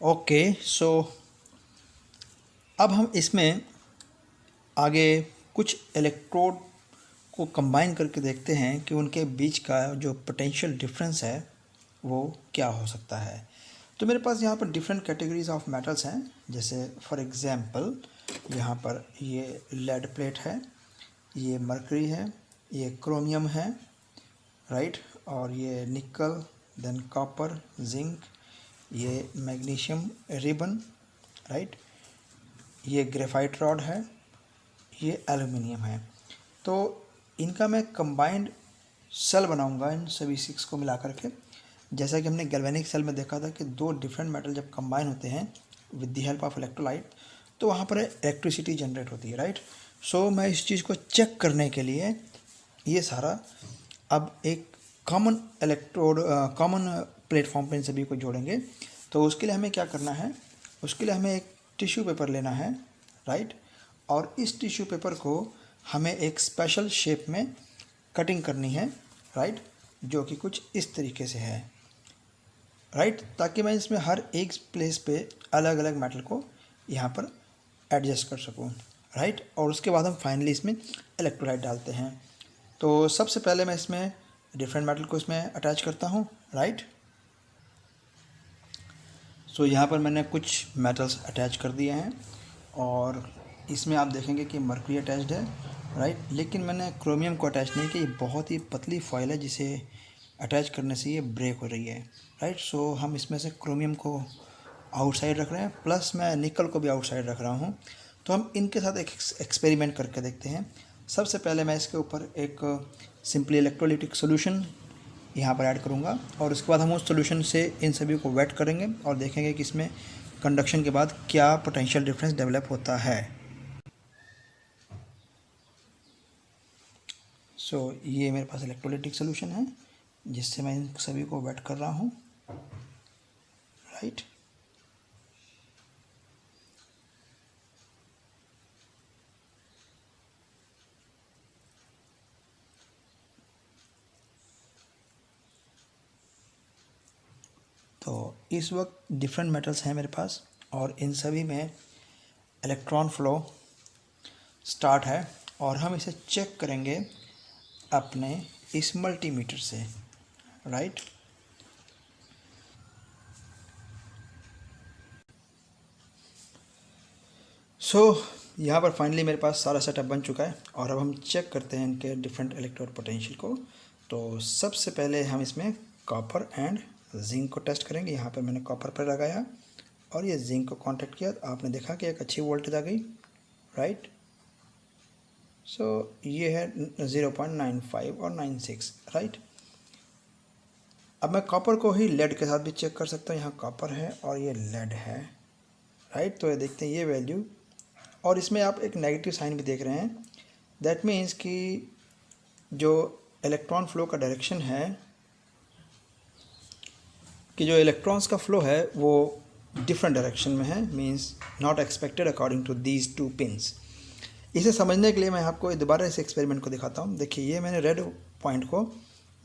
Okay, so अब हम इसमें आगे कुछ इलेक्ट्रोड को कंबाइन करके देखते हैं कि उनके बीच का जो पोटेंशियल डिफरेंस है वो क्या हो सकता है। तो मेरे पास यहाँ पर डिफरेंट कैटेगरीज ऑफ मेटल्स हैं। जैसे फॉर एग्जांपल यहाँ पर ये लेड प्लेट है, ये मरकरी है, ये क्रोमियम है, राइट, और ये निकल, देन कॉपर, जिंक, ये मैग्नीशियम रिबन, राइट, ये ग्रेफाइट रॉड है, ये एल्युमिनियम है। तो इनका मैं कंबाइंड सेल बनाऊंगा इन सभी सिक्स को मिला करके। जैसा कि हमने गैल्वेनिक सेल में देखा था कि दो डिफरेंट मेटल जब कंबाइन होते हैं with the help of electrolyte तो वहाँ पर इलेक्ट्रिसिटी जनरेट होती है, राइट। सो मैं इस चीज़ को चेक करने के लिए ये सारा अब एक कॉमन इलेक्ट्रोड कॉमन प्लेटफॉर्म पे इन सभी को जोड़ेंगे। तो उसके लिए हमें क्या करना है, उसके लिए हमें एक टिश्यू पेपर लेना है, राइट, और इस टिश्यू पेपर को हमें एक स्पेशल शेप में कटिंग करनी है, राइट, जो कि कुछ इस तरीके से है, राइट, ताकि मैं इसमें हर एक प्लेस पे अलग अलग मेटल को यहाँ पर एडजस्ट कर सकूँ, राइट। और उसके बाद हम फाइनली इसमें इलेक्ट्रोलाइट डालते हैं। तो सबसे पहले मैं इसमें डिफरेंट मेटल को इसमें अटैच करता हूँ, राइट। सो यहाँ पर मैंने कुछ मेटल्स अटैच कर दिए हैं और इसमें आप देखेंगे कि मरकरी अटैच्ड है, राइट, लेकिन मैंने क्रोमियम को अटैच नहीं किया। ये बहुत ही पतली फॉइल है जिसे अटैच करने से ये ब्रेक हो रही है, राइट। सो हम इसमें से क्रोमियम को आउटसाइड रख रहे हैं, प्लस मैं निकल को भी आउटसाइड रख रहा हूँ। तो हम इनके साथ एक एक्सपेरिमेंट करके देखते हैं। सबसे पहले मैं इसके ऊपर एक सिंपली इलेक्ट्रोलिटिक सोल्यूशन यहाँ पर ऐड करूँगा और उसके बाद हम उस सोल्यूशन से इन सभी को वेट करेंगे और देखेंगे कि इसमें कंडक्शन के बाद क्या पोटेंशियल डिफरेंस डेवलप होता है। सो ये मेरे पास इलेक्ट्रोलिटिक सोल्यूशन है जिससे मैं इन सभी को वेट कर रहा हूँ, राइट। तो इस वक्त डिफरेंट मेटल्स हैं मेरे पास और इन सभी में इलेक्ट्रॉन फ्लो स्टार्ट है और हम इसे चेक करेंगे अपने इस मल्टीमीटर से, राइट। सो यहाँ पर फाइनली मेरे पास सारा सेटअप बन चुका है और अब हम चेक करते हैं इनके डिफरेंट इलेक्ट्रोड पोटेंशियल को। तो सबसे पहले हम इसमें कॉपर एंड जिंक को टेस्ट करेंगे। यहाँ पर मैंने कॉपर पर लगाया और ये जिंक को कांटेक्ट किया, तो आपने देखा कि एक अच्छी वोल्टेज आ गई, राइट। सो ये है 0.95 और 96, राइट। अब मैं कॉपर को ही लेड के साथ भी चेक कर सकता हूँ। यहाँ कॉपर है और ये लेड है, राइट। तो ये देखते हैं ये वैल्यू और इसमें आप एक नेगेटिव साइन भी देख रहे हैं। दैट मीन्स कि जो इलेक्ट्रॉन फ्लो का डायरेक्शन है, कि जो इलेक्ट्रॉन्स का फ्लो है वो डिफरेंट डायरेक्शन में है, means not expected according to these two pins. इसे समझने के लिए मैं आपको दोबारा इस एक्सपेरिमेंट को दिखाता हूँ। देखिए ये मैंने रेड पॉइंट को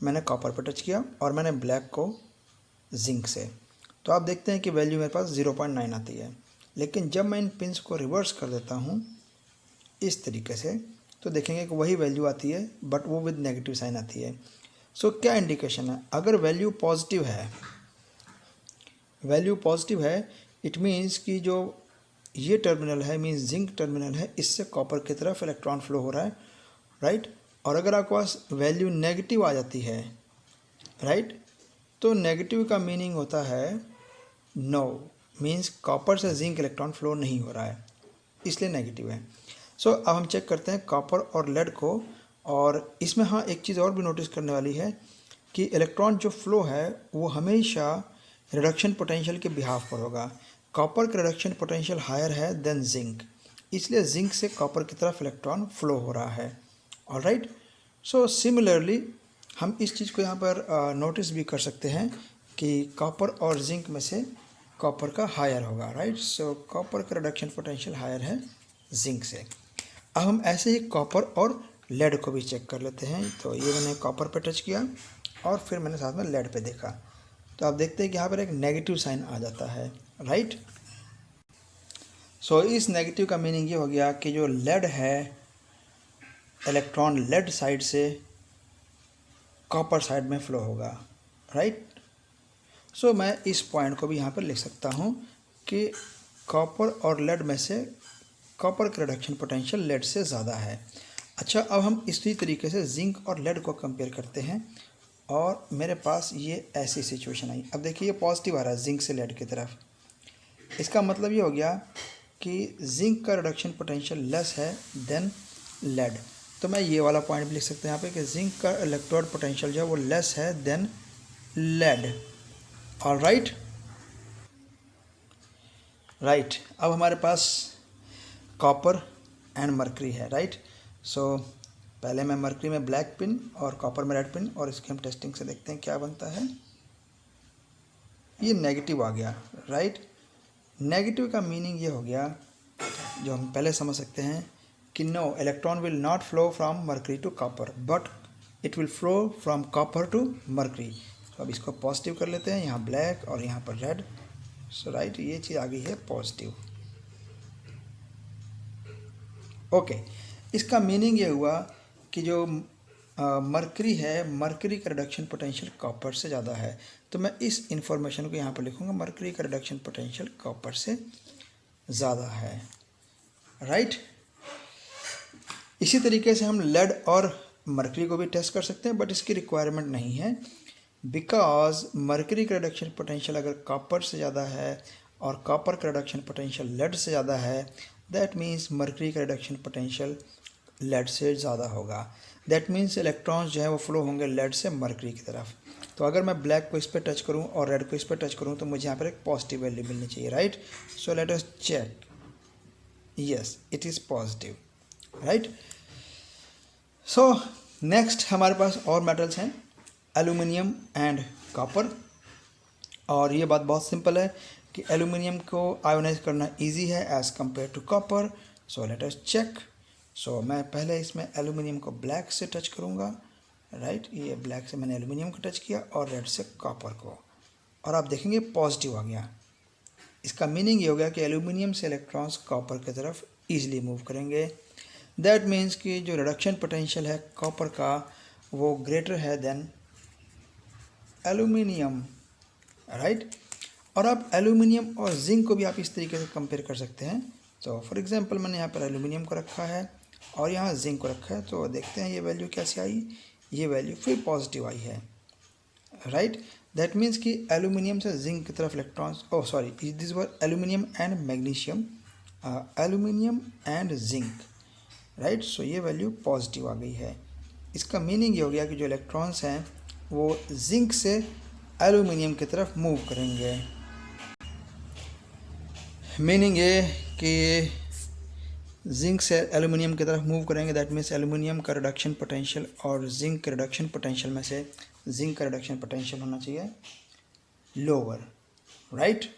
मैंने कॉपर पर टच किया और मैंने ब्लैक को जिंक से। तो आप देखते हैं कि वैल्यू मेरे पास 0.9 आती है। लेकिन जब मैं इन पिंस को रिवर्स कर देता हूँ इस तरीके से तो देखेंगे कि वही वैल्यू आती है बट वो विद नेगेटिव साइन आती है। सो क्या इंडिकेशन है, अगर वैल्यू पॉजिटिव है, वैल्यू पॉजिटिव है, इट मीन्स कि जो ये टर्मिनल है मीन्स जिंक टर्मिनल है, इससे कॉपर की तरफ इलेक्ट्रॉन फ्लो हो रहा है, राइट। और अगर आपके पास वैल्यू नेगेटिव आ जाती है, राइट, तो नेगेटिव का मीनिंग होता है नो, मीन्स कॉपर से जिंक इलेक्ट्रॉन फ्लो नहीं हो रहा है, इसलिए नेगेटिव है। सो अब हम चेक करते हैं कॉपर और लेड को। और इसमें हाँ एक चीज़ और भी नोटिस करने वाली है कि इलेक्ट्रॉन जो फ्लो है वो हमेशा रिडक्शन पोटेंशियल के बिहाफ पर होगा। कॉपर का रिडक्शन पोटेंशियल हायर है देन जिंक, इसलिए जिंक से कॉपर की तरफ इलेक्ट्रॉन फ्लो हो रहा है, ऑलराइट। सो सिमिलरली हम इस चीज़ को यहाँ पर नोटिस भी कर सकते हैं कि कॉपर और जिंक में से कॉपर का हायर होगा, राइट। सो कॉपर का रिडक्शन पोटेंशियल हायर है जिंक से। अब हम ऐसे ही कॉपर और लेड को भी चेक कर लेते हैं। तो ये मैंने कॉपर पे टच किया और फिर मैंने साथ में लेड पे देखा, तो आप देखते हैं कि यहाँ पर एक नेगेटिव साइन आ जाता है, राइट। सो इस नेगेटिव का मीनिंग ये हो गया कि जो लेड है, इलेक्ट्रॉन लेड साइड से कॉपर साइड में फ्लो होगा, राइट। सो मैं इस पॉइंट को भी यहाँ पर लिख सकता हूँ कि कॉपर और लेड में से कॉपर का रिडक्शन पोटेंशियल लेड से ज़्यादा है। अच्छा, अब हम इसी तरीके से जिंक और लेड को कंपेयर करते हैं और मेरे पास ये ऐसी सिचुएशन आई। अब देखिए ये पॉजिटिव आ रहा है जिंक से लेड की तरफ। इसका मतलब ये हो गया कि जिंक का रिडक्शन पोटेंशियल लेस है देन लेड। तो मैं ये वाला पॉइंट भी लिख सकते हैं यहाँ पे कि जिंक का इलेक्ट्रोड पोटेंशियल जो है वो लेस है देन लेड। और राइट। अब हमारे पास कॉपर एंड मरकरी है, राइट। सो पहले मैं मरकरी में ब्लैक पिन और कॉपर में रेड पिन, और इसकी हम टेस्टिंग से देखते हैं क्या बनता है। ये नेगेटिव आ गया, राइट। नेगेटिव का मीनिंग ये हो गया जो हम पहले समझ सकते हैं कि no, electron will not flow from mercury to copper but it will flow from copper to mercury. तो अब इसको पॉजिटिव कर लेते हैं, यहाँ ब्लैक और यहाँ पर रेड। सो राइट, ये चीज़ आ गई है पॉजिटिव। ओके, इसका मीनिंग ये हुआ कि जो मरकरी है, मरकरी का रिडक्शन पोटेंशियल कॉपर से ज़्यादा है। तो मैं इस इंफॉर्मेशन को यहाँ पर लिखूँगा, मरकरी का रिडक्शन पोटेंशियल कॉपर से ज़्यादा है, राइट। इसी तरीके से हम लेड और मरकरी को भी टेस्ट कर सकते हैं, बट इसकी रिक्वायरमेंट नहीं है, बिकॉज मरकरी का रिडक्शन पोटेंशियल अगर कॉपर से ज़्यादा है और कॉपर का रिडक्शन पोटेंशियल लेड से ज़्यादा है, दैट मीन्स मरकरी का रिडक्शन पोटेंशियल लेड से ज़्यादा होगा। दैट मीन्स इलेक्ट्रॉन्स जो है वो फ्लो होंगे लेड से मरकरी की तरफ। तो अगर मैं ब्लैक को इस पर टच करूं और रेड को इस पर टच करूं तो मुझे यहाँ पर एक पॉजिटिव वैल्यू मिलनी चाहिए, right. So let us check, yes it is positive, right. So next हमारे पास और मेटल्स हैं, एल्यूमिनियम एंड कॉपर। और ये बात बहुत सिंपल है कि एल्यूमिनियम को आयोनाइज करना इजी है as compare to copper. So let us check. So मैं पहले इसमें एल्यूमिनियम को ब्लैक से टच करूँगा, राइट। ये ब्लैक से मैंने एल्यूमिनियम को टच किया और रेड से कॉपर को, और आप देखेंगे पॉजिटिव आ गया। इसका मीनिंग ये हो गया कि एल्यूमिनियम से इलेक्ट्रॉन्स कॉपर की तरफ ईजिली मूव करेंगे। दैट मीन्स कि जो रिडक्शन पोटेंशियल है कॉपर का वो ग्रेटर है देन एल्यूमिनियम, राइट। और आप एल्यूमिनियम और जिंक को भी आप इस तरीके से कंपेयर कर सकते हैं। तो फॉर एग्जांपल मैंने यहाँ पर एल्यूमिनियम को रखा है और यहाँ जिंक को रखा है, तो देखते हैं ये वैल्यू कैसे आई। ये वैल्यू फिर पॉजिटिव आई है, राइट। दैट मीन्स कि एल्यूमिनियम से जिंक की तरफ electrons, oh sorry, this were aluminium and magnesium, aluminium and zinc, right. So ये वैल्यू पॉजिटिव आ गई है। इसका मीनिंग ये हो गया कि जो इलेक्ट्रॉन्स हैं वो जिंक से एल्यूमिनियम की तरफ मूव करेंगे। मीनिंग ये कि जिंक से एल्यूमिनियम की तरफ मूव करेंगे, दैट मीन्स एल्यूमिनियम का रिडक्शन पोटेंशियल और जिंक के रिडक्शन पोटेंशियल में से जिंक का रिडक्शन पोटेंशियल होना चाहिए lower, right.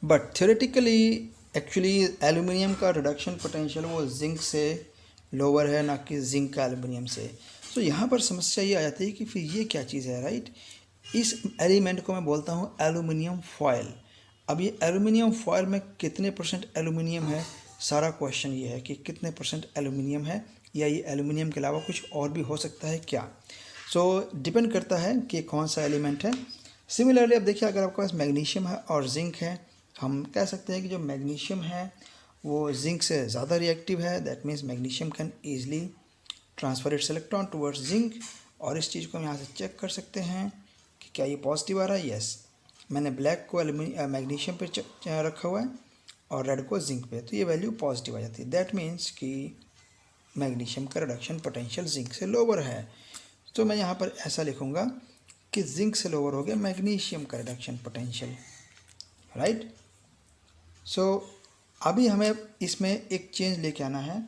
But theoretically actually aluminium का रिडक्शन पोटेंशियल वो जिंक से लोअर है, ना कि जिंक का एल्यूमिनियम से। तो यहाँ पर समस्या ये आ जाती है कि फिर ये क्या चीज़ है, राइट। इस एलिमेंट को मैं बोलता हूँ एल्यूमिनियम फॉयल। अब ये एल्यूमिनियम फॉयल में कितने परसेंट एल्यूमिनियम है, सारा क्वेश्चन ये है कि कितने परसेंट एल्यूमिनियम है, या ये एल्यूमिनियम के अलावा कुछ और भी हो सकता है क्या। सो डिपेंड करता है कि कौन सा एलिमेंट है। सिमिलरली अब देखिए, अगर आपके पास मैग्नीशियम है और जिंक है, हम कह सकते हैं कि जो मैग्नीशियम है वो जिंक से ज़्यादा रिएक्टिव है। That means magnesium can easily transfer it's electron towards zinc. और इस चीज़ को हम यहाँ से चेक कर सकते हैं कि क्या ये पॉजिटिव आ रहा है। यस, मैंने ब्लैक को मैग्नीशियम पे रखा हुआ है और रेड को जिंक पे, तो ये वैल्यू पॉजिटिव आ जाती है। दैट मीन्स कि मैग्नीशियम का रिडक्शन पोटेंशियल जिंक से लोअर है। तो मैं यहाँ पर ऐसा लिखूँगा कि जिंक से लोअर हो गया मैग्नीशियम का रिडक्शन पोटेंशियल, राइट। सो अभी हमें इसमें एक चेंज लेके आना है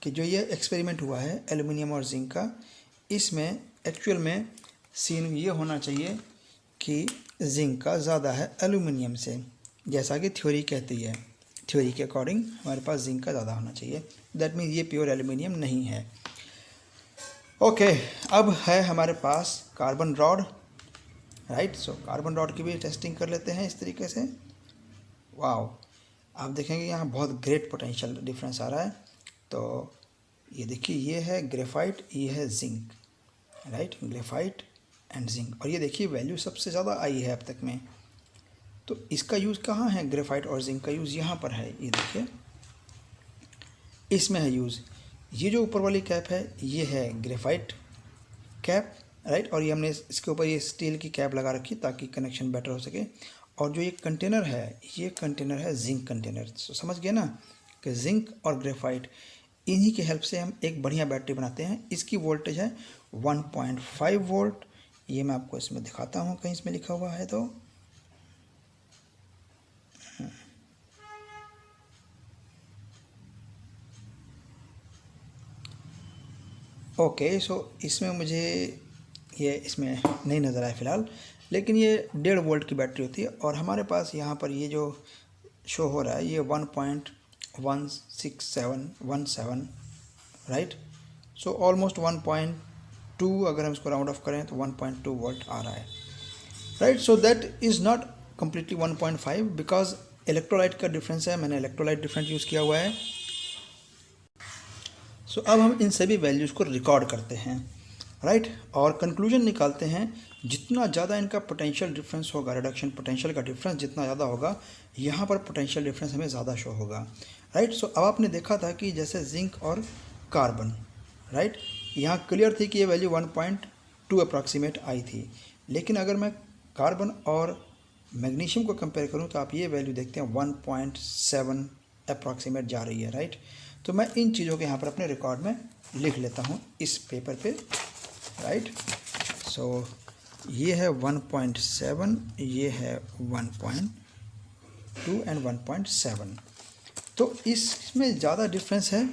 कि जो ये एक्सपेरिमेंट हुआ है एल्यूमिनियम और जिंक का, इसमें एक्चुअल में सीन ये होना चाहिए कि जिंक का ज़्यादा है एल्यूमिनियम से, जैसा कि थ्योरी कहती है। थ्योरी के अकॉर्डिंग हमारे पास जिंक का ज़्यादा होना चाहिए। दैट मीन्स ये प्योर एल्यूमिनियम नहीं है। ओके, अब है हमारे पास carbon rod right. So carbon dot की भी टेस्टिंग कर लेते हैं इस तरीके से। वाओ, आप देखेंगे यहाँ बहुत ग्रेट पोटेंशियल डिफरेंस आ रहा है। तो ये देखिए, ये है ग्रेफाइट, ये है zinc, right, graphite and zinc. और ये देखिए वैल्यू सबसे ज़्यादा आई है अब तक में। तो इसका यूज़ कहाँ है? ग्रेफाइट और जिंक का यूज़ यहाँ पर है, ये देखिए इसमें है यूज़। ये जो ऊपर वाली कैप है ये है ग्रेफाइट कैप, राइट। और ये हमने इसके ऊपर ये स्टील की कैप लगा रखी ताकि कनेक्शन बेटर हो सके। और जो ये कंटेनर है, ये कंटेनर है जिंक कंटेनर। तो समझ गए ना कि जिंक और ग्रेफाइट, इन्हीं की हेल्प से हम एक बढ़िया बैटरी बनाते हैं। इसकी वोल्टेज है 1.5 वोल्ट। ये मैं आपको इसमें दिखाता हूँ, कहीं इसमें लिखा हुआ है तो। ओके, सो इसमें मुझे ये इसमें नहीं नज़र आया फ़िलहाल, लेकिन ये 1.5 वोल्ट की बैटरी होती है। और हमारे पास यहाँ पर ये जो शो हो रहा है ये 1.16717, राइट। सो ऑलमोस्ट 1.2, अगर हम इसको राउंड ऑफ करें तो 1.2 वोल्ट आ रहा है, right. So that is not completely 1.5 because electrolyte का डिफरेंस है, मैंने इलेक्ट्रोलाइट डिफरेंट यूज़ किया हुआ है। सो अब हम इन सभी वैल्यूज़ को रिकॉर्ड करते हैं, राइट। और कंक्लूजन निकालते हैं, जितना ज़्यादा इनका पोटेंशियल डिफरेंस होगा, रिडक्शन पोटेंशियल का डिफरेंस जितना ज़्यादा होगा, यहाँ पर पोटेंशियल डिफरेंस हमें ज़्यादा शो होगा, राइट। सो अब आपने देखा था कि जैसे जिंक और कार्बन, राइट, यहाँ क्लियर थी कि ये वैल्यू 1.2 अप्रॉक्सीमेट आई थी। लेकिन अगर मैं कार्बन और मैग्नीशियम को कंपेयर करूँ तो आप ये वैल्यू देखते हैं 1.7 अप्रॉक्सीमेट जा रही है, राइट। तो मैं इन चीज़ों को यहाँ पर अपने रिकॉर्ड में लिख लेता हूँ इस पेपर पे, राइट। सो ये है 1.7, ये है 1.2 एंड 1.7। तो इसमें ज़्यादा डिफरेंस है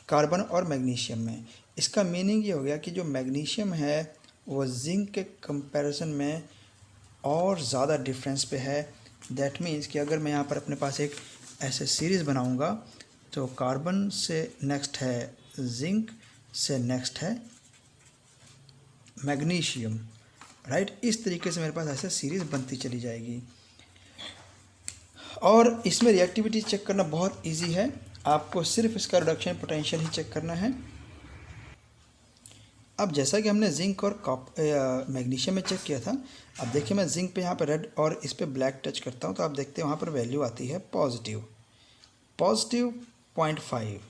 कार्बन और मैग्नीशियम में। इसका मीनिंग ये हो गया कि जो मैग्नीशियम है वो जिंक के कंपैरिजन में और ज़्यादा डिफरेंस पे है। दैट मीन्स कि अगर मैं यहाँ पर अपने पास एक ऐसे सीरीज़ बनाऊँगा तो कार्बन से नेक्स्ट है जिंक, से नेक्स्ट है मैग्नीशियम, राइट। इस तरीके से मेरे पास ऐसे सीरीज़ बनती चली जाएगी। और इसमें रिएक्टिविटी चेक करना बहुत इजी है, आपको सिर्फ इसका रिडक्शन पोटेंशियल ही चेक करना है। अब जैसा कि हमने जिंक और मैग्नीशियम में चेक किया था, अब देखिए मैं जिंक पे यहाँ पर रेड और इस पे ब्लैक टच करता हूँ तो आप देखते हैं वहाँ पर वैल्यू आती है पॉजिटिव 0.5,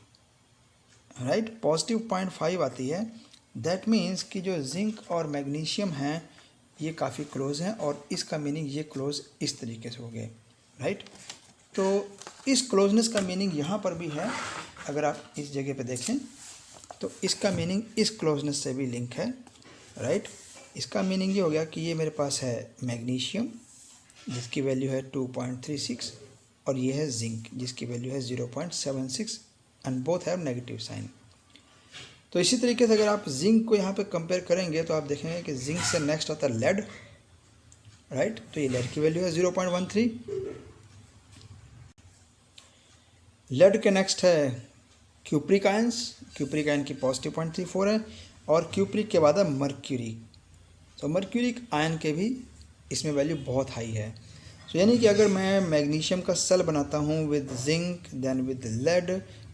राइट, पॉजिटिव 0.5 आती है। दैट मीन्स कि जो जिंक और मैग्नीशियम हैं ये काफ़ी क्लोज हैं, और इसका मीनिंग ये क्लोज इस तरीके से हो गए, राइट। तो इस क्लोजनेस का मीनिंग यहाँ पर भी है, अगर आप इस जगह पे देखें तो इसका मीनिंग इस क्लोजनेस से भी लिंक है, राइट। इसका मीनिंग ये हो गया कि ये मेरे पास है मैग्नीशियम जिसकी वैल्यू है 2.36, और ये है जिंक जिसकी वैल्यू है 0.76, and both have negative sign. तो इसी तरीके से अगर आप जिंक को यहाँ पे कंपेयर करेंगे तो आप देखेंगे कि जिंक से नेक्स्ट आता है लेड, राइट। तो ये लेड की वैल्यू है 0.13। लेड के नेक्स्ट है क्यूप्रिक आयंस, क्यूप्रिक आयन की पॉजिटिव 0.34 है, और क्यूप्रिक के बाद है मर्क्यूरी। तो मर्क्यूरिक आयन के भी इसमें वैल्यू बहुत हाई है। सो यानी कि अगर मैं मैग्नीशियम का सेल बनाता हूँ with zinc, then with lead,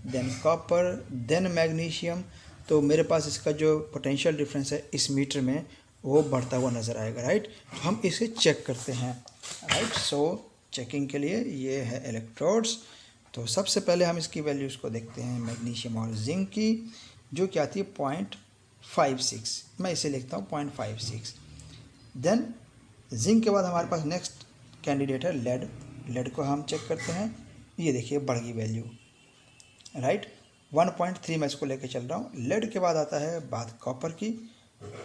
then copper, then magnesium, तो मेरे पास इसका जो पोटेंशियल डिफरेंस है इस मीटर में वो बढ़ता हुआ नज़र आएगा, राइट। तो हम इसे चेक करते हैं, राइट। सो चेकिंग के लिए ये है इलेक्ट्रोड्स। तो सबसे पहले हम इसकी वैल्यूज़ को देखते हैं मैग्नीशियम और जिंक की, जो क्या आती है 0.56, मैं इसे लिखता हूँ 0.56। देन जिंक के बाद हमारे पास नेक्स्ट कैंडिडेट है लेड। लेड को हम चेक करते हैं, ये देखिए बढ़ गई वैल्यू, राइट, 1.3 मैं इसको लेके चल रहा हूँ। लेड के बाद आता है बात कॉपर की,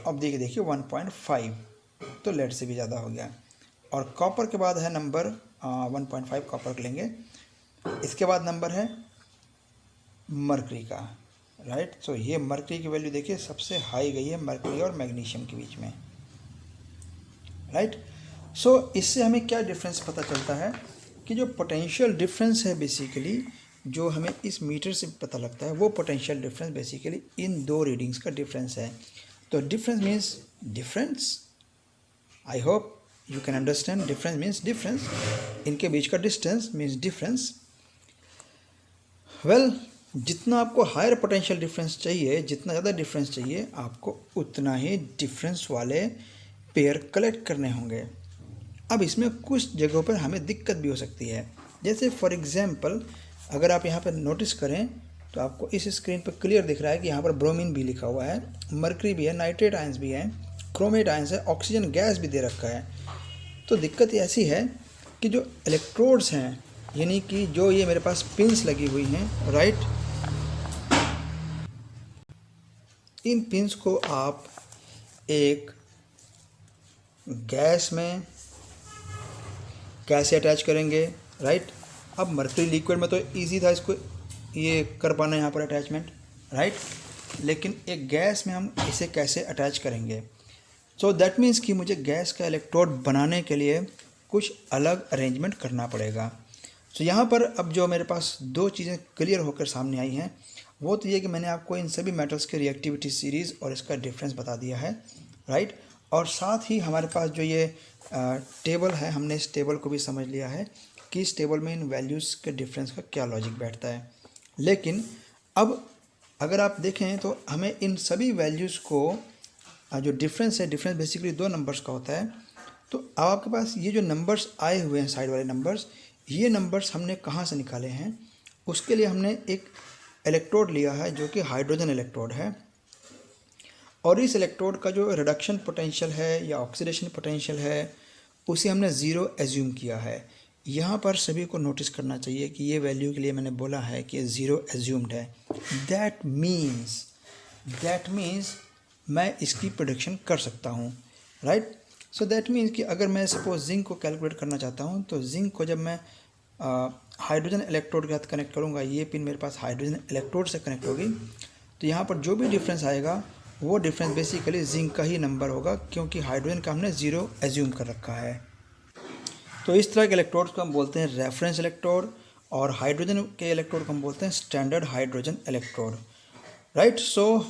अब देखिए 1.5, तो लेड से भी ज़्यादा हो गया। और कॉपर के बाद है नंबर 1.5 कॉपर के लेंगे। इसके बाद नंबर है मर्करी का, राइट। सो ये मर्करी की वैल्यू देखिए सबसे हाई गई है मर्करी और मैग्नीशियम के बीच में, राइट। सो इससे हमें क्या डिफरेंस पता चलता है कि जो पोटेंशियल डिफरेंस है बेसिकली जो हमें इस मीटर से पता लगता है, वो पोटेंशियल डिफरेंस बेसिकली इन दो रीडिंग्स का डिफरेंस है। तो difference means difference. I hope you can understand difference means difference, इनके बीच का डिस्टेंस मीन्स डिफरेंस। वेल, जितना आपको हायर पोटेंशियल डिफरेंस चाहिए, जितना ज़्यादा डिफरेंस चाहिए, आपको उतना ही डिफरेंस वाले पेयर कलेक्ट करने होंगे। अब इसमें कुछ जगहों पर हमें दिक्कत भी हो सकती है। जैसे फॉर एग्जांपल अगर आप यहाँ पर नोटिस करें तो आपको इस स्क्रीन पर क्लियर दिख रहा है कि यहाँ पर ब्रोमीन भी लिखा हुआ है, मर्करी भी है, नाइट्रेट आयंस भी हैं, क्रोमेट आयंस है, ऑक्सीजन गैस भी दे रखा है। तो दिक्कत ऐसी है कि जो इलेक्ट्रोड्स हैं, यानी कि जो ये मेरे पास पिंस लगी हुई हैं, राइट, इन पिंस को आप एक गैस में कैसे अटैच करेंगे, राइट। अब मर्करी लिक्विड में तो इजी था इसको ये कर पाना यहाँ पर अटैचमेंट, राइट, लेकिन एक गैस में हम इसे कैसे अटैच करेंगे। सो दैट मीन्स कि मुझे गैस का इलेक्ट्रोड बनाने के लिए कुछ अलग अरेंजमेंट करना पड़ेगा। सो यहाँ पर अब जो मेरे पास दो चीज़ें क्लियर होकर सामने आई हैं वो तो ये कि मैंने आपको इन सभी मेटल्स के रिएक्टिविटी सीरीज़ और इसका डिफरेंस बता दिया है, राइट। और साथ ही हमारे पास जो ये टेबल है, हमने इस टेबल को भी समझ लिया है कि इस टेबल में इन वैल्यूज़ के डिफरेंस का क्या लॉजिक बैठता है। लेकिन अब अगर आप देखें तो हमें इन सभी वैल्यूज़ को जो डिफरेंस है, डिफरेंस बेसिकली दो नंबर्स का होता है। तो अब आपके पास ये जो नंबर्स आए हुए हैं साइड वाले नंबर्स, ये नंबर्स हमने कहाँ से निकाले हैं, उसके लिए हमने एक इलेक्ट्रोड लिया है जो कि हाइड्रोजन इलेक्ट्रोड है। और इस इलेक्ट्रोड का जो रिडक्शन पोटेंशियल है या ऑक्सीडेशन पोटेंशियल है उसे हमने ज़ीरो एज्यूम किया है। यहाँ पर सभी को नोटिस करना चाहिए कि ये वैल्यू के लिए मैंने बोला है कि ज़ीरो एज्यूम्ड है। दैट मीन्स मैं इसकी प्रेडिक्शन कर सकता हूँ, राइट। सो दैट मीन्स कि अगर मैं सपोज जिंक को कैलकुलेट करना चाहता हूँ तो जिंक को जब मैं हाइड्रोजन इलेक्ट्रोड के साथ कनेक्ट करूँगा, ये पिन मेरे पास हाइड्रोजन इलेक्ट्रोड से कनेक्ट होगी, तो यहाँ पर जो भी डिफरेंस आएगा वो डिफरेंस बेसिकली जिंक का ही नंबर होगा, क्योंकि हाइड्रोजन का हमने ज़ीरो एज्यूम कर रखा है। तो इस तरह के इलेक्ट्रोड्स को हम बोलते हैं रेफरेंस इलेक्ट्रोड, और हाइड्रोजन के इलेक्ट्रोड को हम बोलते हैं standard hydrogen electrode, right. So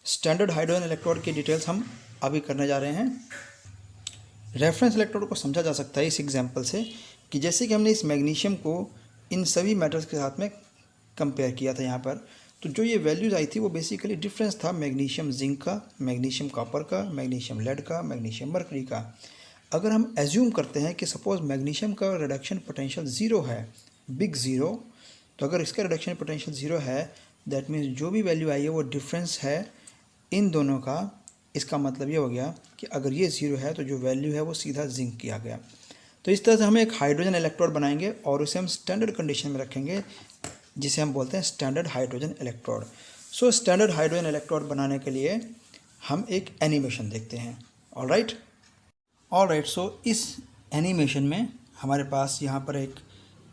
standard hydrogen electrode की डिटेल्स हम अभी करने जा रहे हैं। रेफरेंस इलेक्ट्रोड को समझा जा सकता है इस एग्जांपल से कि जैसे कि हमने इस मैग्नीशियम को इन सभी मेटल्स के साथ में कंपेयर किया था यहाँ पर, तो जो ये वैल्यूज़ आई थी वो बेसिकली डिफरेंस था मैग्नीशियम जिंक का, मैग्नीशियम कॉपर का, मैग्नीशियम लेड का, मैग्नीशियम मर्करी का। अगर हम एज्यूम करते हैं कि सपोज़ मैग्नीशियम का रिडक्शन पोटेंशियल ज़ीरो है, बिग ज़ीरो, तो अगर इसका रिडक्शन पोटेंशियल ज़ीरो है दैट मीन्स जो भी वैल्यू आई है वो डिफरेंस है इन दोनों का। इसका मतलब ये हो गया कि अगर ये ज़ीरो है तो जो वैल्यू है वो सीधा जिंक किया गया। तो इस तरह से हम एक हाइड्रोजन इलेक्ट्रोड बनाएंगे और उसे हम स्टैंडर्ड कंडीशन में रखेंगे जिसे हम बोलते हैं standard hydrogen electrode. So standard hydrogen electrode बनाने के लिए हम एक एनिमेशन देखते हैं। ऑलराइट, सो इस एनिमेशन में हमारे पास यहाँ पर एक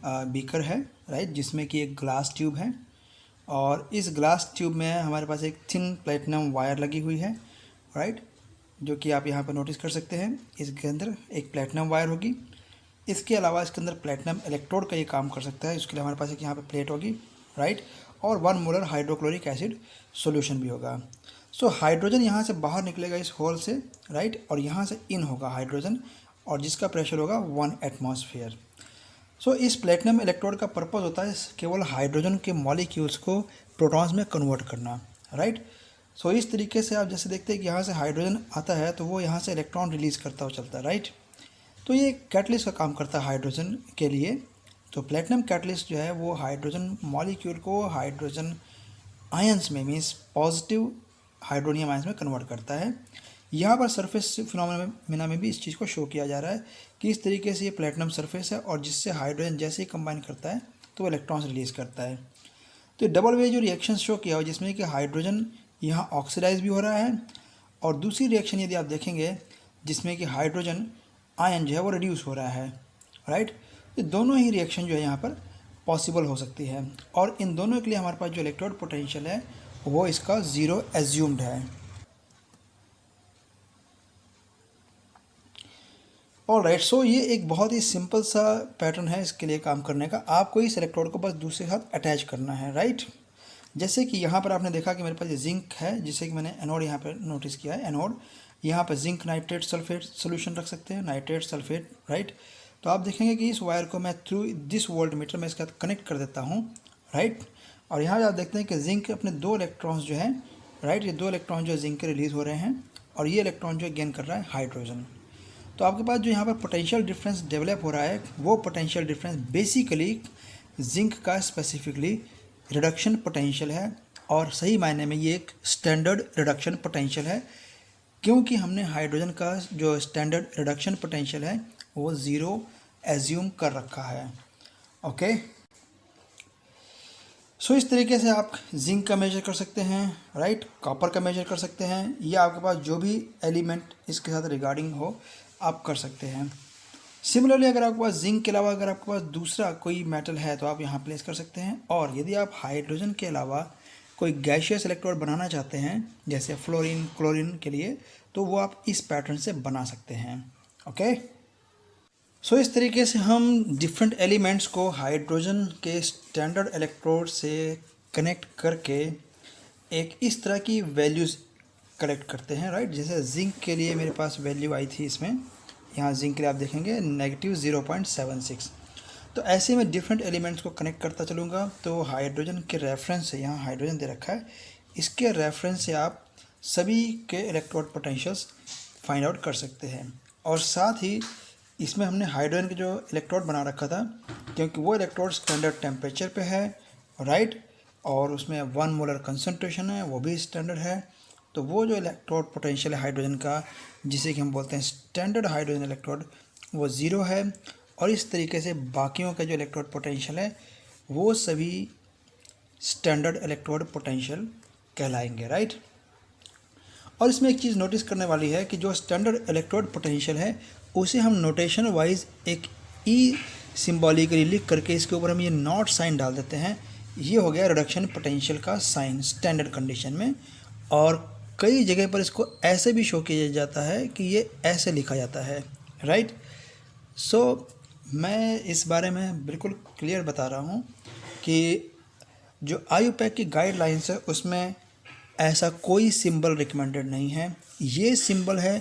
बीकर है, राइट, जिसमें कि एक ग्लास ट्यूब है, और इस ग्लास ट्यूब में हमारे पास एक थिन प्लेटिनम वायर लगी हुई है, राइट, जो कि आप यहाँ पर नोटिस कर सकते हैं। इसके अंदर एक प्लेटिनम वायर होगी। इसके अलावा इसके अंदर प्लेटिनम इलेक्ट्रोड का ये काम कर सकता है। इसके लिए हमारे पास एक यहाँ पे प्लेट होगी, राइट, और 1 मोलर हाइड्रोक्लोरिक एसिड सॉल्यूशन भी होगा। सो हाइड्रोजन यहाँ से बाहर निकलेगा इस होल से, राइट, और यहाँ से इन होगा हाइड्रोजन, और जिसका प्रेशर होगा 1 एटमॉस्फेयर। सो इस प्लेटिनम इलेक्ट्रोड का पर्पज़ होता है केवल हाइड्रोजन के मॉलिक्यूल्स को प्रोटॉन्स में कन्वर्ट करना, राइट। सो इस तरीके से आप जैसे देखते हैं कि यहाँ से हाइड्रोजन आता है तो वो यहाँ से इलेक्ट्रॉन रिलीज़ करता हुआ चलता है, राइट। तो ये कैटलिस्ट का काम करता है हाइड्रोजन के लिए। तो प्लेटिनम कैटलिस्ट जो है वो हाइड्रोजन मॉलिक्यूल को हाइड्रोजन आयंस में मीन्स पॉजिटिव हाइड्रोनियम आयंस में कन्वर्ट करता है। यहाँ पर सरफेस फिनोमेना में भी इस चीज़ को शो किया जा रहा है कि इस तरीके से ये प्लेटिनम सरफेस है और जिससे हाइड्रोजन जैसे ही कंबाइन करता है तो वो इलेक्ट्रॉन्स रिलीज़ करता है। तो डबल वे जो रिएक्शन शो किया हुआ जिसमें कि हाइड्रोजन यहाँ ऑक्सीडाइज भी हो रहा है, और दूसरी रिएक्शन यदि आप देखेंगे जिसमें कि हाइड्रोजन आयन जो है वो रिड्यूस हो रहा है, राइट। तो दोनों ही रिएक्शन जो है यहाँ पर पॉसिबल हो सकती है, और इन दोनों के लिए हमारे पास जो इलेक्ट्रोड पोटेंशियल है वो इसका ज़ीरो एज्यूम्ड है। ऑलराइट, सो ये एक बहुत ही सिंपल सा पैटर्न है इसके लिए काम करने का। आपको इस इलेक्ट्रोड को बस दूसरे के साथ अटैच करना है, राइट। जैसे कि यहाँ पर आपने देखा कि मेरे पास ये जिंक है जिसे कि मैंने एनोड यहाँ पर नोटिस किया है, यहाँ पर जिंक नाइट्रेट सल्फेट सोल्यूशन रख सकते हैं, नाइट्रेट सल्फेट, राइट। तो आप देखेंगे कि इस वायर को मैं थ्रू दिस वोल्ट मीटर में इसके साथ कनेक्ट कर देता हूँ, राइट। और यहाँ आप देखते हैं कि जिंक अपने 2 इलेक्ट्रॉन्स जो हैं, राइट, ये 2 इलेक्ट्रॉन जो जिंक के रिलीज़ हो रहे हैं और ये इलेक्ट्रॉन जो गेन कर रहा है हाइड्रोजन। तो आपके पास जो यहाँ पर पोटेंशियल डिफरेंस डेवलप हो रहा है, वो पोटेंशियल डिफरेंस बेसिकली जिंक का स्पेसिफिकली रिडक्शन पोटेंशियल है, और सही मायने में ये एक स्टैंडर्ड रिडक्शन पोटेंशियल है, क्योंकि हमने हाइड्रोजन का जो स्टैंडर्ड रिडक्शन पोटेंशियल है वो 0 एज्यूम कर रखा है, ओके। सो इस तरीके से आप जिंक का मेजर कर सकते हैं, राइट, कॉपर का मेजर कर सकते हैं, या आपके पास जो भी एलिमेंट इसके साथ रिगार्डिंग हो आप कर सकते हैं। सिमिलरली अगर आपके पास जिंक के अलावा अगर आपके पास दूसरा कोई मेटल है तो आप यहाँ प्लेस कर सकते हैं, और यदि आप हाइड्रोजन के अलावा कोई गैशियस इलेक्ट्रोड बनाना चाहते हैं जैसे फ्लोरीन क्लोरीन के लिए, तो वो आप इस पैटर्न से बना सकते हैं, ओके। सो इस तरीके से हम डिफरेंट एलिमेंट्स को हाइड्रोजन के स्टैंडर्ड इलेक्ट्रोड से कनेक्ट करके एक इस तरह की वैल्यूज़ कलेक्ट करते हैं, राइट। जैसे जिंक के लिए मेरे पास वैल्यू आई थी इसमें, यहाँ जिंक के लिए आप देखेंगे -0.76। तो ऐसे में डिफरेंट एलिमेंट्स को कनेक्ट करता चलूँगा, तो हाइड्रोजन के रेफरेंस से, यहाँ हाइड्रोजन दे रखा है, इसके रेफरेंस से आप सभी के इलेक्ट्रोड पोटेंशियल्स फाइंड आउट कर सकते हैं। और साथ ही इसमें हमने हाइड्रोजन के जो इलेक्ट्रोड बना रखा था, क्योंकि वो इलेक्ट्रोड स्टैंडर्ड टेम्परेचर पे है, राइट, और उसमें 1 मोलर कंसंट्रेशन है, वो भी स्टैंडर्ड है। तो वो जो इलेक्ट्रोड पोटेंशियल है हाइड्रोजन का, जिसे कि हम बोलते हैं स्टैंडर्ड हाइड्रोजन इलेक्ट्रोड, वो 0 है। और इस तरीके से बाकियों का जो इलेक्ट्रोड पोटेंशियल है वो सभी स्टैंडर्ड इलेक्ट्रोड पोटेंशियल कहलाएंगे, राइट। और इसमें एक चीज़ नोटिस करने वाली है कि जो स्टैंडर्ड इलेक्ट्रोड पोटेंशियल है उसे हम नोटेशन वाइज एक ई सिम्बॉलिकली लिख करके इसके ऊपर हम ये नॉट साइन डाल देते हैं। ये हो गया रिडक्शन पोटेंशियल का साइन स्टैंडर्ड कंडीशन में। और कई जगह पर इसको ऐसे भी शो किया जाता है कि ये ऐसे लिखा जाता है, राइट। सो मैं इस बारे में बिल्कुल क्लियर बता रहा हूँ कि जो आईयूपैक की गाइडलाइंस है उसमें ऐसा कोई सिंबल रिकमेंडेड नहीं है। ये सिंबल है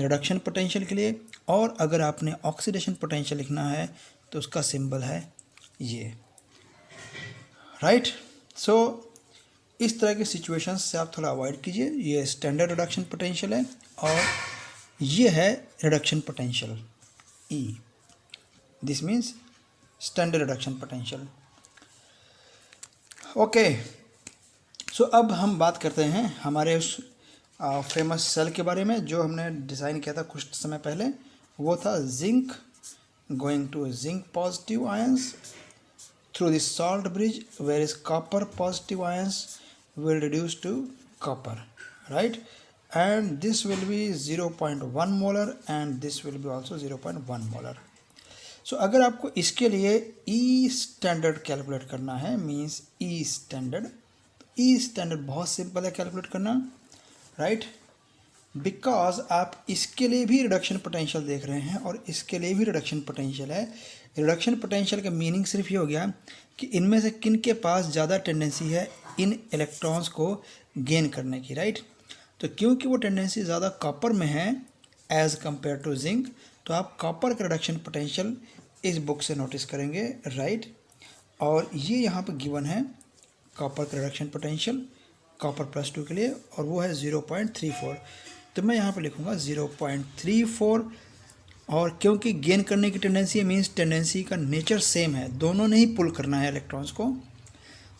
रिडक्शन पोटेंशियल के लिए, और अगर आपने ऑक्सीडेशन पोटेंशियल लिखना है तो उसका सिंबल है ये, राइट। सो इस तरह की सिचुएशंस से आप थोड़ा अवॉइड कीजिए। ये स्टैंडर्ड रिडक्शन पोटेंशियल है और ये है reduction potential E, this means standard reduction potential, okay. So अब हम बात करते हैं हमारे उस फेमस सेल के बारे में जो हमने डिज़ाइन किया था कुछ समय पहले। वो था zinc going to zinc positive ions through this salt bridge, where is copper positive ions will reduce to copper, right, and this will be 0.1 molar and this will be also 0.1 molar. So अगर आपको इसके लिए E standard calculate करना है, means E standard बहुत simple है calculate करना, right, because आप इसके लिए भी रिडक्शन पोटेंशियल देख रहे हैं और इसके लिए भी रिडक्शन पोटेंशियल है। रिडक्शन पोटेंशियल का मीनिंग सिर्फ ये हो गया कि इनमें से किन के पास ज़्यादा टेंडेंसी है इन इलेक्ट्रॉन्स को गेन करने की, राइट। तो क्योंकि वो टेंडेंसी ज़्यादा कॉपर में है एज़ कंपेयर टू जिंक, तो आप कॉपर का रिडक्शन पोटेंशियल इस बुक से नोटिस करेंगे, राइट। और ये यहाँ पर गिवन है कॉपर का रिडक्शन पोटेंशियल कॉपर +2 के लिए, और वो है 0.34। तो मैं यहाँ पर लिखूँगा 0.34, और क्योंकि गेन करने की टेंडेंसी है मीन्स टेंडेंसी का नेचर सेम है, दोनों ने ही पुल करना है इलेक्ट्रॉन्स को,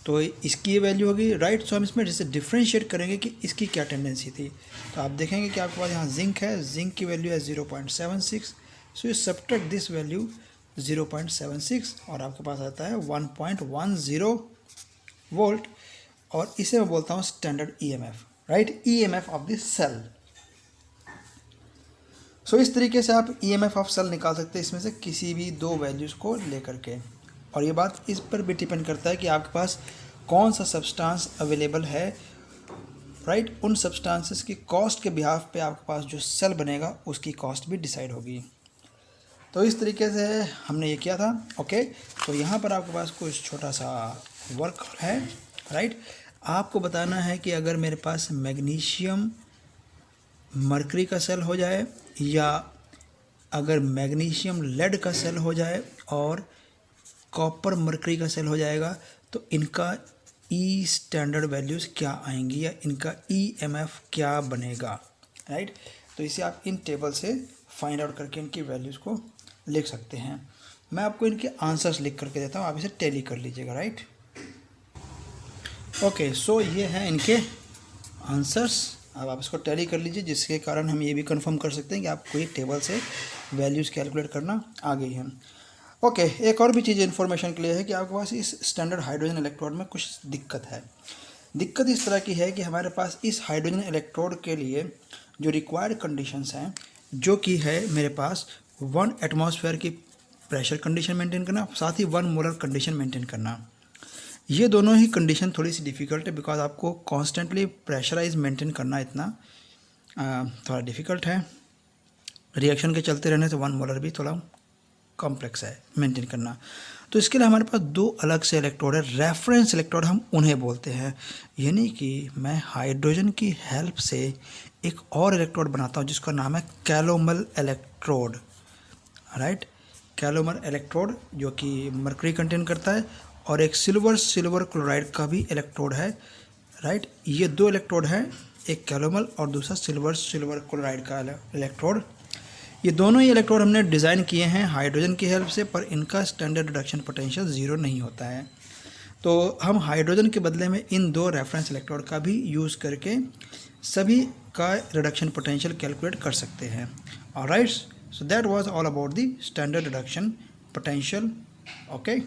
तो इसकी ये वैल्यू होगी, राइट। सो हम इसमें जैसे डिफ्रेंशिएट करेंगे कि इसकी क्या टेंडेंसी थी, तो आप देखेंगे कि आपके पास यहाँ जिंक है, जिंक की वैल्यू है 0.76। So you subtract this value 0.76 और आपके पास आता है 1.10 वोल्ट, और इसे मैं बोलता हूँ standard EMF, right, EMF of this cell. So इस तरीके से आप ईएमएफ ऑफ सेल निकाल सकते हैं इसमें से किसी भी 2 वैल्यूज़ को लेकर के। और ये बात इस पर भी डिपेंड करता है कि आपके पास कौन सा सब्सटेंस अवेलेबल है, राइट। उन सब्सटेंसेस की कॉस्ट के बिहाफ पे आपके पास जो सेल बनेगा उसकी कॉस्ट भी डिसाइड होगी। तो इस तरीके से हमने ये किया था, ओके। तो यहाँ पर आपके पास कुछ छोटा सा वर्क है, राइट। आपको बताना है कि अगर मेरे पास मैग्नीशियम मरकरी का सेल हो जाए या अगर मैग्नीशियम लेड का सेल हो जाए और कॉपर मरकरी का सेल हो जाएगा तो इनका ई स्टैंडर्ड वैल्यूज़ क्या आएंगी या इनका ईएमएफ क्या बनेगा, राइट। तो इसे आप इन टेबल से फाइंड आउट करके इनकी वैल्यूज़ को लिख सकते हैं। मैं आपको इनके आंसर्स लिख करके देता हूँ, आप इसे टैली कर लीजिएगा, राइट। ओके, सो ये हैं इनके आंसर्स। अब आप इसको टैली कर लीजिए, जिसके कारण हम ये भी कंफर्म कर सकते हैं कि आपको ये टेबल से वैल्यूज़ कैलकुलेट करना आ गई है। ओके, एक और भी चीज़ इन्फॉर्मेशन के लिए है कि आपके पास इस स्टैंडर्ड हाइड्रोजन इलेक्ट्रोड में कुछ दिक्कत है। दिक्कत इस तरह की है कि हमारे पास इस हाइड्रोजन इलेक्ट्रोड के लिए जो रिक्वायर्ड कंडीशंस हैं, जो कि है मेरे पास 1 एटमॉस्फेयर की प्रेशर कंडीशन मेंटेन करना, साथ ही 1 मोलर कंडीशन मेंटेन करना। ये दोनों ही कंडीशन थोड़ी सी डिफ़िकल्ट है, बिकॉज आपको कॉन्स्टेंटली प्रेशराइज मेंटेन करना इतना थोड़ा डिफ़िकल्ट है। रिएक्शन के चलते रहने से 1 मोलर भी थोड़ा कॉम्प्लेक्स है मेंटेन करना। तो इसके लिए हमारे पास 2 अलग से इलेक्ट्रोड है, रेफरेंस इलेक्ट्रोड हम उन्हें बोलते हैं। यानी कि मैं हाइड्रोजन की हेल्प से एक और इलेक्ट्रोड बनाता हूँ जिसका नाम है calomel electrode, right. Calomel electrode जो कि मरकरी कंटेन करता है, और एक सिल्वर क्लोराइड का भी इलेक्ट्रोड है, राइट। ये 2 इलेक्ट्रोड हैं, एक कैलोमल और दूसरा सिल्वर क्लोराइड का इलेक्ट्रोड। ये दोनों ही इलेक्ट्रोड हमने डिज़ाइन किए हैं हाइड्रोजन की हेल्प से, पर इनका स्टैंडर्ड रिडक्शन पोटेंशियल 0 नहीं होता है। तो हम हाइड्रोजन के बदले में इन 2 रेफरेंस इलेक्ट्रोड का भी यूज़ करके सभी का रिडक्शन पोटेंशियल कैलकुलेट कर सकते हैं। Alright, so that was all about the standard reduction potential. Okay.